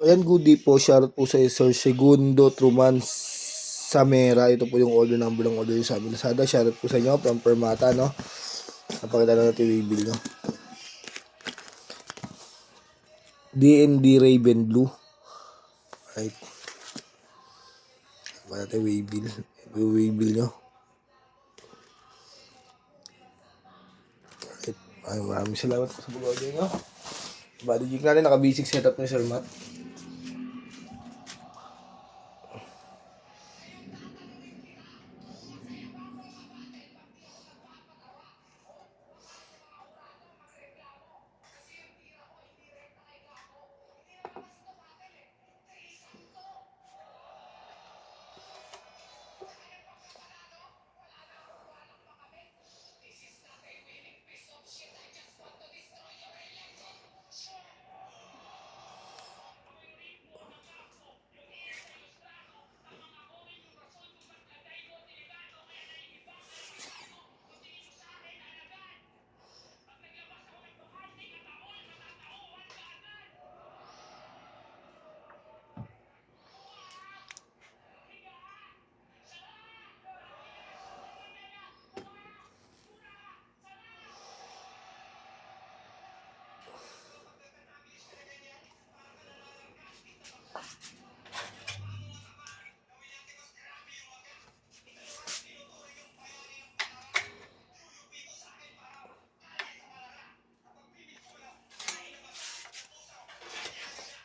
Ayan, good day po. Shoutout po sa Sir Segundo Truman Samera. Ito po yung order number ng order sa amin. Lazada. Shoutout po sa inyo from Permata, no? Napakita na natin yung bill, no? DND Raven Blue. Right. Napakita natin yung bill. Yung bill, no? Right. Ay, maraming salamat po sa pag-order, no? Body jig natin. Naka-basic setup ni Sir Matt.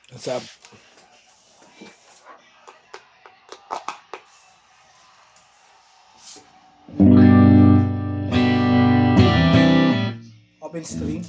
What's up? Open stream.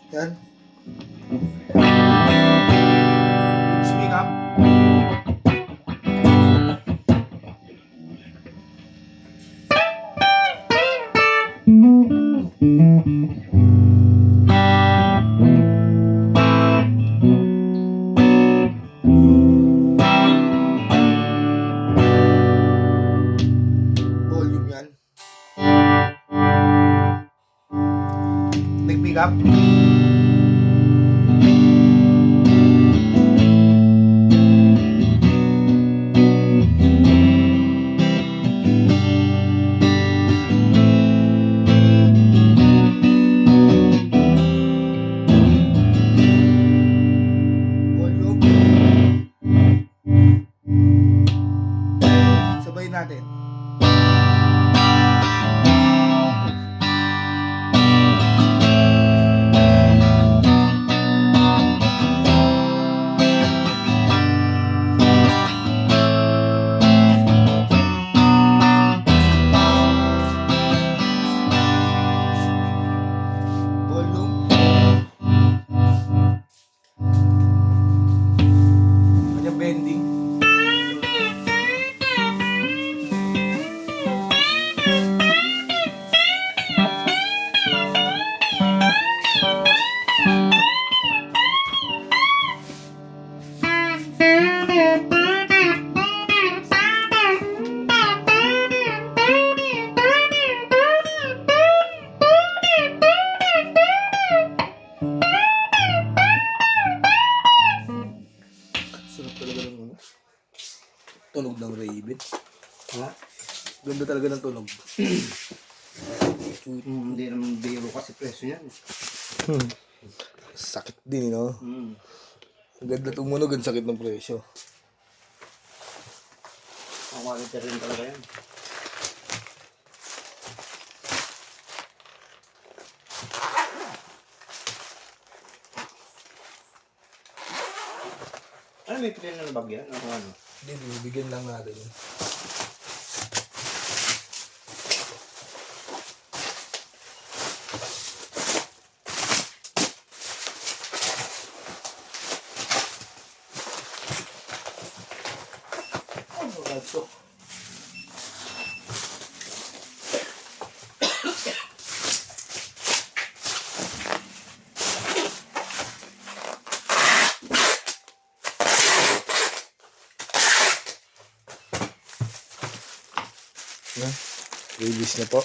Yan. Speak up. Volume yan. Nag-pick up. tunog ng Raven. Ha? Ganda talaga ng tunog. Hindi naman biro kasi presyo yan. Sakit din, no? Hmm. Ang ganda tumunog, ang sakit ng presyo. Ang quality rin talaga yan. Ano, may pili na bagyan? Ano? Hindi, bibigyan lang natin. Ano ba ito? Release na po.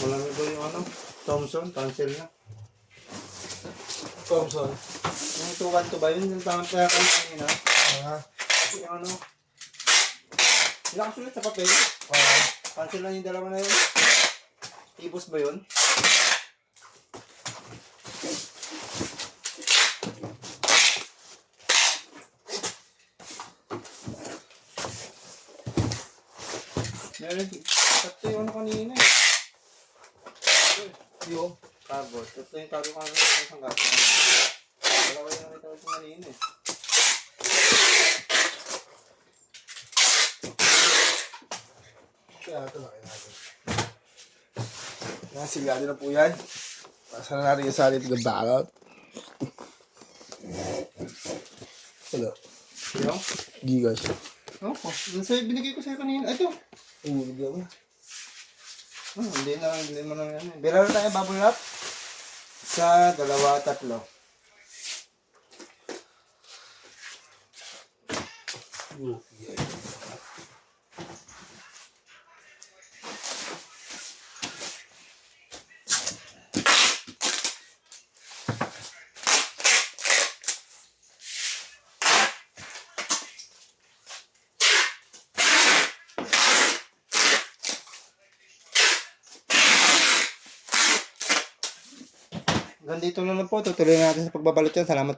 Wala na ba yung ano? Thompson, cancel na. Thompson. Yung 2-1 ba yun? Yung tamang kaya kanina. Yung ano? Nakasulit sa papel. Cancel lang yung dalawa na yun. Ibos ba yun? Meron. Tatlo yung ano kanina eh. Yung? Cardboard. Tatlo yung cargo kanina sa isang gato. Dalawa yung nakita ko kanina eh. Kaya ito lang natin. Sigado na po yan. Pasa na natin yung salit ng backout. Hello. Yung? Gigas. Opo. Binigay ko sa'yo kanina. Ito. Bigyan mo. Hindi mo na yan. Bila na tayo bubble wrap. Sa 2, 3. Hanggang dito na lang po. Tutuloy natin sa pagbabalot yan. Salamat.